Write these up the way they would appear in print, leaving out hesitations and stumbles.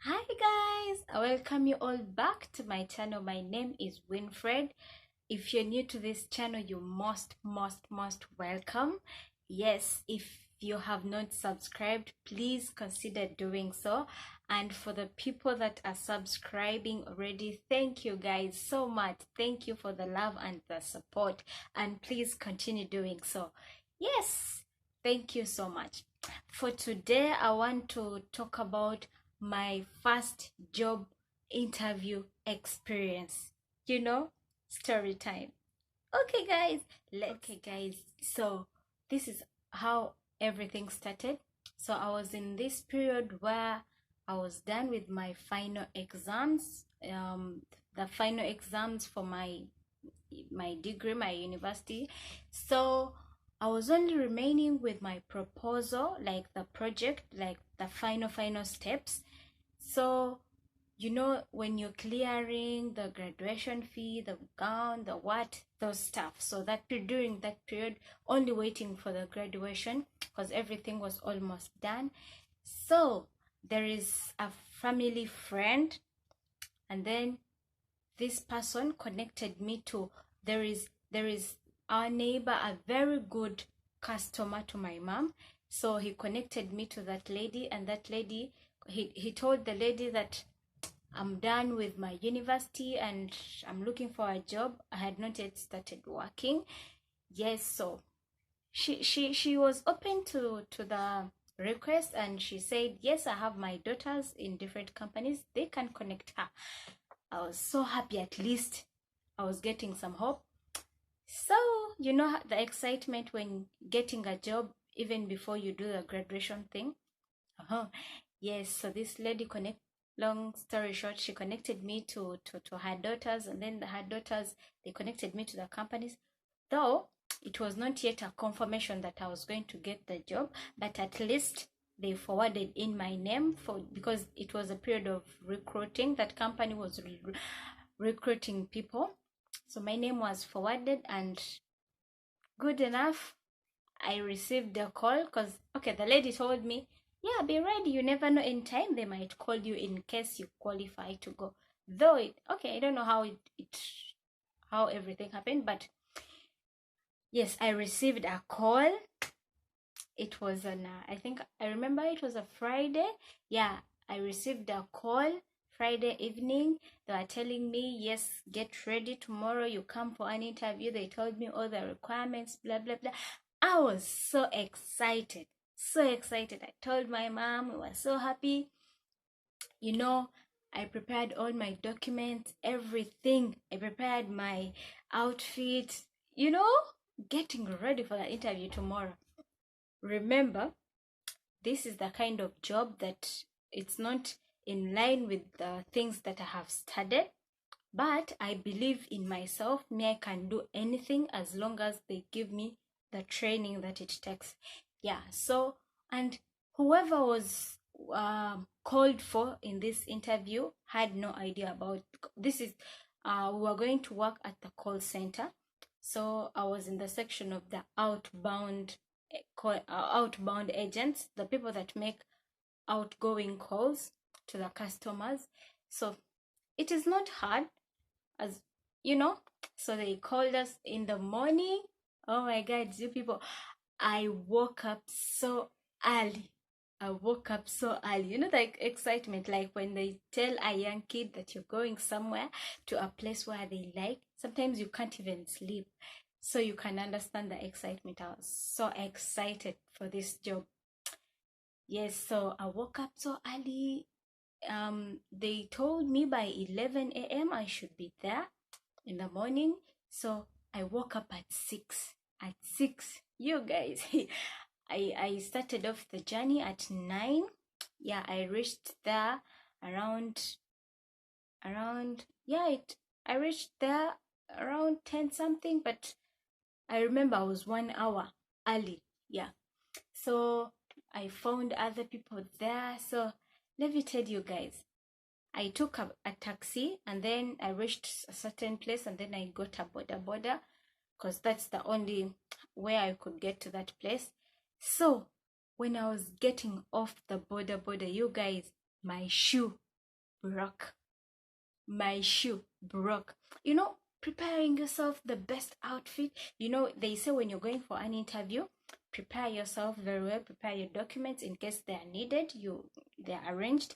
Hi guys, I welcome you all back to my channel. My name is Winfred. If you're new to this channel, you must welcome. Yes, if you have not subscribed, please consider doing so. And for the people that are subscribing already, thank you guys so much. Thank you for the love and the support, and please continue doing so. Yes, thank you so much. For today, I want to talk about my first job interview experience. Story time. Okay, guys, so this is how everything started. So I was in this period where I was done with my final exams, the final exams for my degree, my university. So I was only remaining with my proposal, like the project, like the final steps. So when you're clearing the graduation fee, the gown, the what, those stuff. So during that period, only waiting for the graduation because everything was almost done. So there is a family friend, and then this person connected me to, there is our neighbor, a very good customer to my mom. So he connected me to that lady, and that lady, he told the lady that I'm done with my university and I'm looking for a job. I had not yet started working. Yes, so she was open to the request, and she said, yes, I have my daughters in different companies, they can connect her. I was so happy, at least I was getting some hope. So the excitement when getting a job even before you do the graduation thing. Yes, so this lady connect long story short, she connected me to her daughters, and then her daughters, they connected me to the companies. Though it was not yet a confirmation that I was going to get the job, but at least they forwarded in my name, because it was a period of recruiting. That company was recruiting people. So my name was forwarded, and good enough, I received the call, because okay, the lady told me, yeah, be ready, you never know, in time they might call you in case you qualify to go. Though I don't know how everything happened, but yes, I received a call. It was on I think I remember it was a Friday. Yeah, I received a call Friday evening. They were telling me, yes, get ready, tomorrow you come for an interview. They told me all the requirements, blah blah blah. I was so excited, so excited. I told my mom, we were so happy. I prepared all my documents, everything. I prepared my outfit, getting ready for the interview tomorrow. Remember, this is the kind of job that it's not in line with the things that I have studied, but I believe in myself. Me, I can do anything as long as they give me the training that it takes. Yeah, so, and whoever was called for in this interview had no idea about this. We were going to work at the call center. So I was in the section of the outbound agents, the people that make outgoing calls to the customers. So it is not hard, as you know. So they called us in the morning. Oh my god, you people, I woke up so early. I woke up so early. Like excitement, like when they tell a young kid that you're going somewhere, to a place where they like. Sometimes you can't even sleep. So you can understand the excitement. I was so excited for this job. Yes, so I woke up so early. They told me by 11 a.m. I should be there in the morning. So I woke up at 6. At 6, you guys. I started off the journey at 9. Yeah, I reached there around yeah, I reached there around 10 something, but I remember I was 1 hour early. Yeah. So I found other people there. So let me tell you guys, I took a taxi, and then I reached a certain place, and then I got a border, because that's the only way I could get to that place. So when I was getting off the border, you guys, my shoe broke. My shoe broke. You know, preparing yourself the best outfit. You know, they say when you're going for an interview, prepare yourself very well, prepare your documents in case they are needed. They're arranged.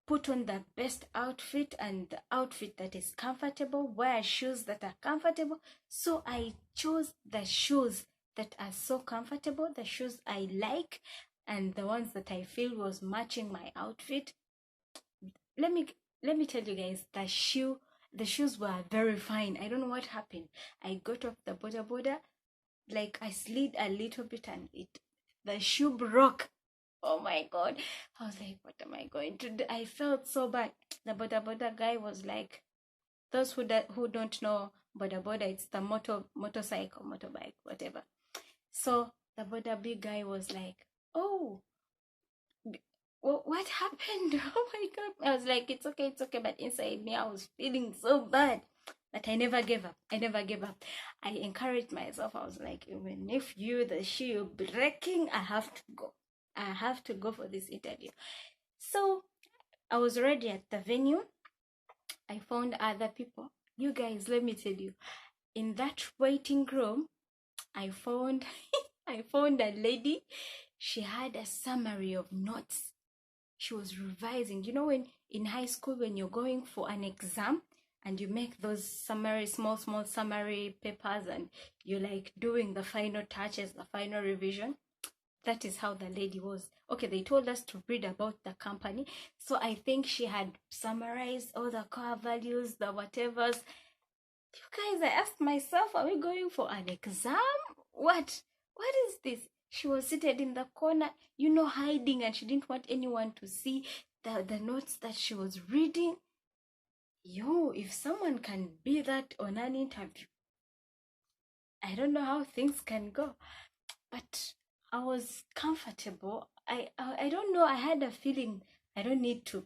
Put on the best outfit and the outfit that is comfortable. Wear shoes that are comfortable. So I chose the shoes that are so comfortable, the shoes I like, and the ones that I feel was matching my outfit. Let me tell you guys, the shoes were very fine. I don't know what happened. I got off the boda, like I slid a little bit and the shoe broke. Oh my god. I was like, what am I going to do? I felt so bad. The boda guy was like, those who don't know boda, it's the motorcycle, motorbike, whatever. So the boda big guy was like, oh, what happened? Oh my god. I was like, it's okay, but inside me I was feeling so bad. But I never gave up. I encouraged myself. I was like, even if the shoe breaking, I have to go for this interview. So I was already at the venue. I found other people. You guys, let me tell you, in that waiting room, I found a lady. She had a summary of notes. She was revising. You know, when in high school, when you're going for an exam and you make those small summary papers, and you're like doing the final touches, the final revision. That is how the lady was. Okay, they told us to read about the company. So I think she had summarized all the core values, the whatevers. You guys, I asked myself, are we going for an exam? What is this? She was seated in the corner, you know, hiding, and she didn't want anyone to see the notes that she was reading. Yo, if someone can be that on an interview, I don't know how things can go. But I was comfortable. I don't know, I had a feeling I don't need to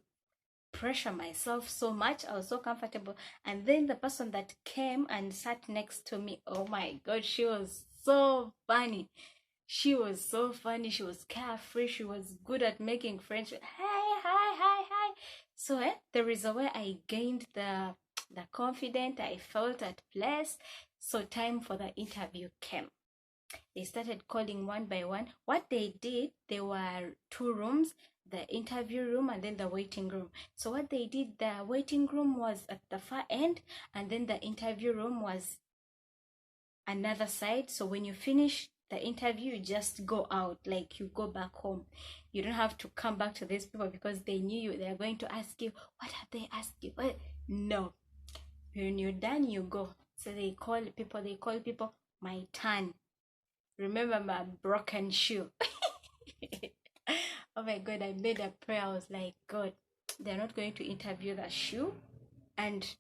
pressure myself so much. I was so comfortable. And then the person that came and sat next to me, oh my god, she was so funny. She was carefree. She was good at making friends. Hi. So there is a way I gained the confidence. I felt at place. So time for the interview came. They started calling one by one. What they did, there were 2 rooms, the interview room and then the waiting room. So what they did, the waiting room was at the far end, and then the interview room was another side. So when you finish the interview, you just go out, like you go back home. You don't have to come back to these people because they knew you. They're going to ask you, what have they asked you? What? No. When you're done, you go. So they call people, my turn. Remember my broken shoe. Oh my god, I made a prayer. I was like, God, they're not going to interview the shoe. And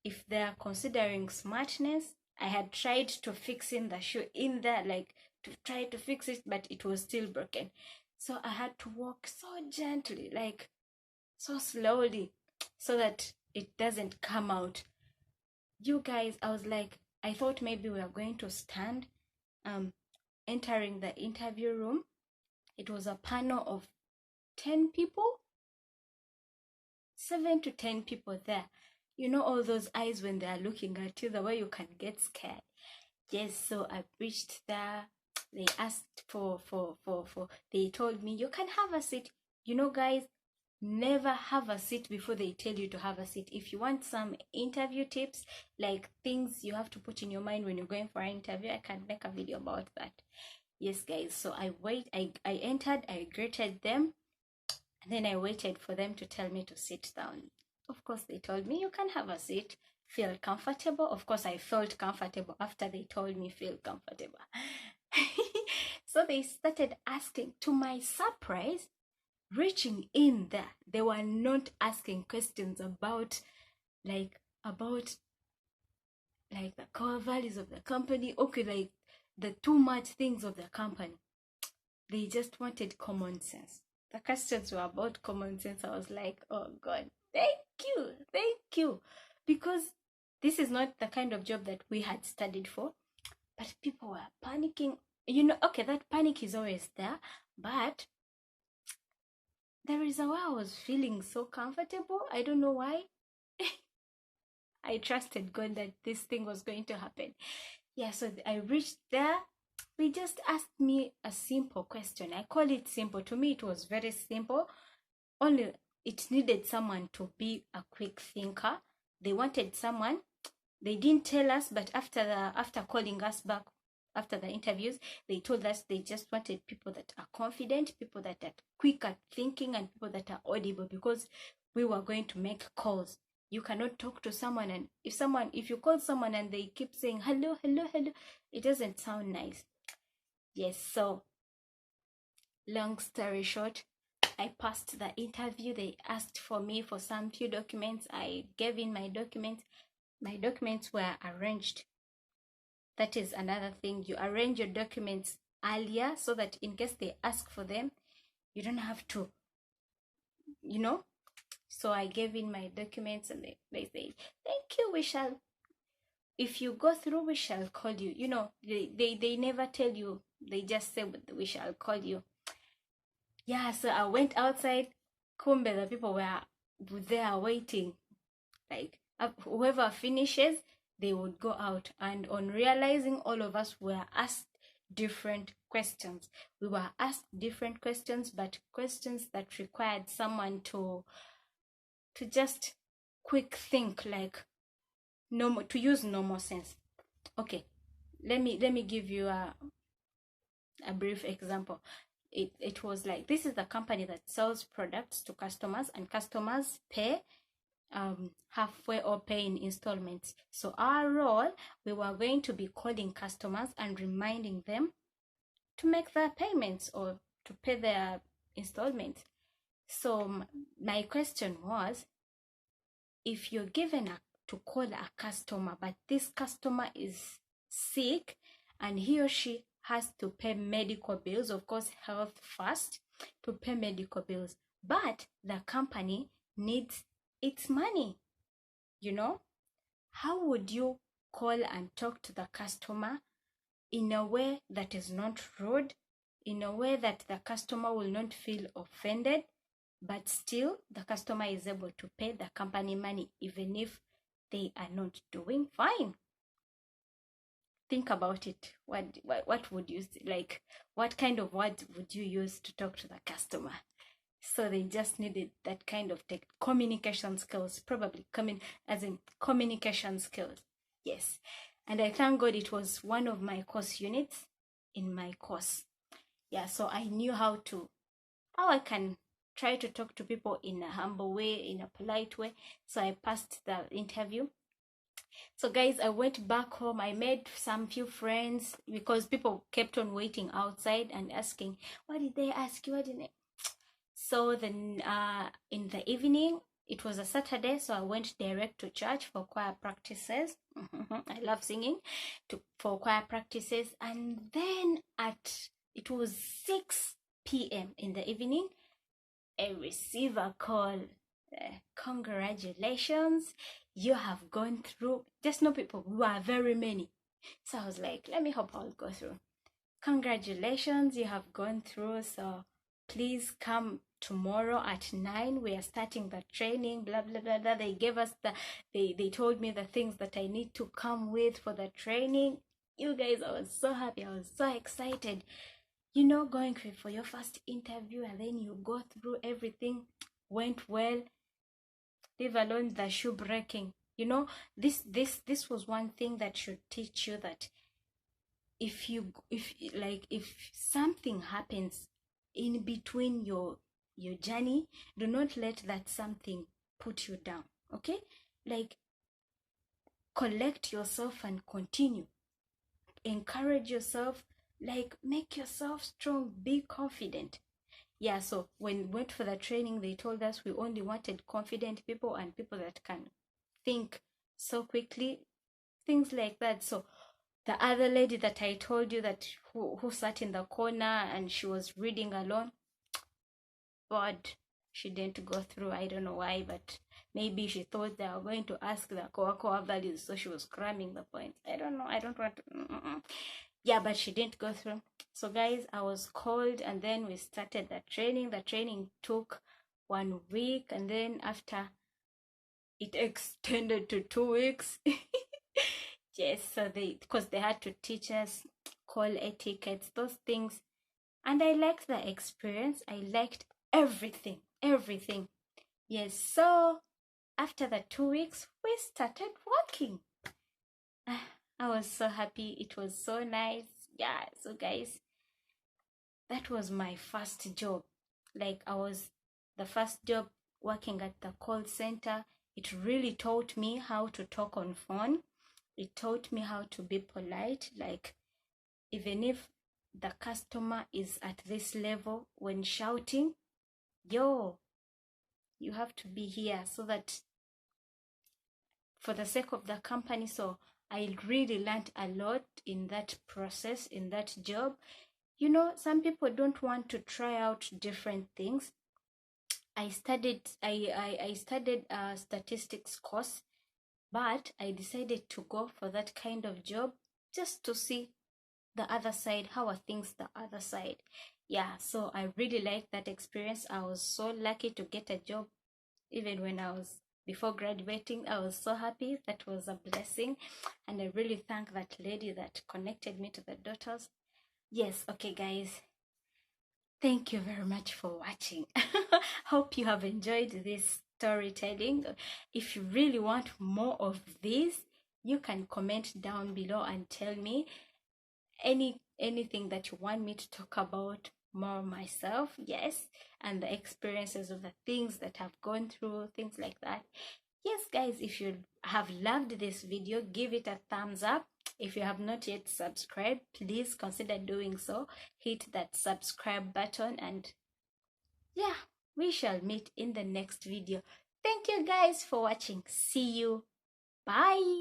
if they're considering smartness, I had tried to fix in the shoe in there, like to try to fix it, but it was still broken. So I had to walk so gently, like so slowly, so that it doesn't come out. You guys, I was like, I thought maybe we are going to stand. Entering the interview room, it was a panel of 10 people, 7 to 10 people there. You know, all those eyes when they are looking at you, the way you can get scared. Yes, so I reached there. They asked they told me, you can have a seat. You know, guys, never have a seat before they tell you to have a seat. If you want some interview tips, like things you have to put in your mind when you're going for an interview, I can make a video about that. Yes, guys, so I entered, I greeted them, and then I waited for them to tell me to sit down. Of course, they told me, you can have a seat, feel comfortable. Of course, I felt comfortable after they told me feel comfortable. So they started asking. To my surprise, reaching in there, they were not asking questions about the core values of the company, okay, like the too much things of the company. They just wanted common sense. The questions were about common sense. I was like, oh god, thank you, because this is not the kind of job that we had studied for. But people were panicking. You know, okay, that panic is always there, but there is a way I was feeling so comfortable. I don't know why. I trusted God that this thing was going to happen. Yeah, so I reached there. They just asked me a simple question. I call it simple. To me, it was very simple. Only it needed someone to be a quick thinker. They wanted someone. They didn't tell us, but after calling us back after the interviews, they told us they just wanted people that are confident, people that are quick at thinking, and people that are audible, because we were going to make calls. You cannot talk to someone, and if you call someone and they keep saying hello, hello, hello, it doesn't sound nice. Yes, so long story short, I passed the interview. They asked for me for some few documents. I gave in my documents. My documents were arranged. That is another thing. You arrange your documents earlier so that in case they ask for them, you don't have to, So I gave in my documents, and they say, thank you, if you go through, we shall call you. They never tell you. They just say, we shall call you. Yeah, so I went outside. Kumbe, the people were there waiting. Like, whoever finishes, they would go out. And on realizing, all of us were asked different questions. We were asked different questions, but questions that required someone to just quick think, like to use normal sense. Okay, let me give you a brief example. It was like, this is the company that sells products to customers, and customers pay halfway or pay in installments. So our role, we were going to be calling customers and reminding them to make their payments or to pay their installments. So my question was, if you're given to call a customer, but this customer is sick and he or she has to pay medical bills, of course health first, to pay medical bills, but the company needs its money, how would you call and talk to the customer in a way that is not rude, in a way that the customer will not feel offended, but still the customer is able to pay the company money even if they are not doing fine? Think about it. What would you like? What kind of words would you use to talk to the customer? So they just needed that kind of communication skills, probably communication skills. Yes. And I thank God it was one of my course units in my course. Yeah, so I knew how I can try to talk to people in a humble way, in a polite way. So I passed the interview. So guys, I went back home. I made some few friends because people kept on waiting outside and asking, what did they ask you? What did they? So then in the evening, it was a Saturday, so I went direct to church for choir practices. I love singing for choir practices. And then it was 6 p.m. in the evening, I receive a call. Congratulations, you have gone through. Just no people, we were very many. So I was like, let me hope I'll go through. Congratulations, you have gone through, so please come tomorrow at 9. We are starting the training, blah blah blah blah. They gave us they told me the things that I need to come with for the training. You guys, I was so happy, I was so excited. Going for your first interview and then you go through everything went well, leave alone the shoe breaking. This was one thing that should teach you that if something happens in between your journey, do not let that something put you down. Okay, like, collect yourself and continue. Encourage yourself, like, make yourself strong, be confident. Yeah, so when we went for the training, they told us we only wanted confident people and people that can think so quickly, things like that. So the other lady that I told you that who sat in the corner and she was reading alone, but she didn't go through. I don't know why, but maybe she thought they were going to ask the core values, so she was cramming the points. I don't know. I don't want to. Yeah, but she didn't go through. So guys, I was called and then we started the training. The training took 1 week, and then after it extended to 2 weeks. Yes, so because they had to teach us call etiquettes, those things. And I liked the experience. I liked everything. Yes, so after the 2 weeks, we started working. I was so happy. It was so nice. Yeah, so guys, that was my first job. Like, I was the first job working at the call center. It really taught me how to talk on phone. It taught me how to be polite. Like, even if the customer is at this level, when shouting, yo, you have to be here, so that for the sake of the company. So I really learned a lot in that process, in that job. You know, some people don't want to try out different things. I studied a statistics course, but I decided to go for that kind of job just to see the other side. How are things the other side? Yeah, so I really liked that experience. I was so lucky to get a job. Even when I was before graduating, I was so happy. That was a blessing, and I really thank that lady that connected me to the daughters. Yes, okay guys, thank you very much for watching. Hope you have enjoyed this storytelling. If you really want more of this, you can comment down below and tell me anything that you want me to talk about more myself. Yes, and the experiences of the things that I've gone through, things like that. Yes guys, if you have loved this video, give it a thumbs up. If you have not yet subscribed, please consider doing so. Hit that subscribe button, and yeah, we shall meet in the next video. Thank you guys for watching. See you. Bye.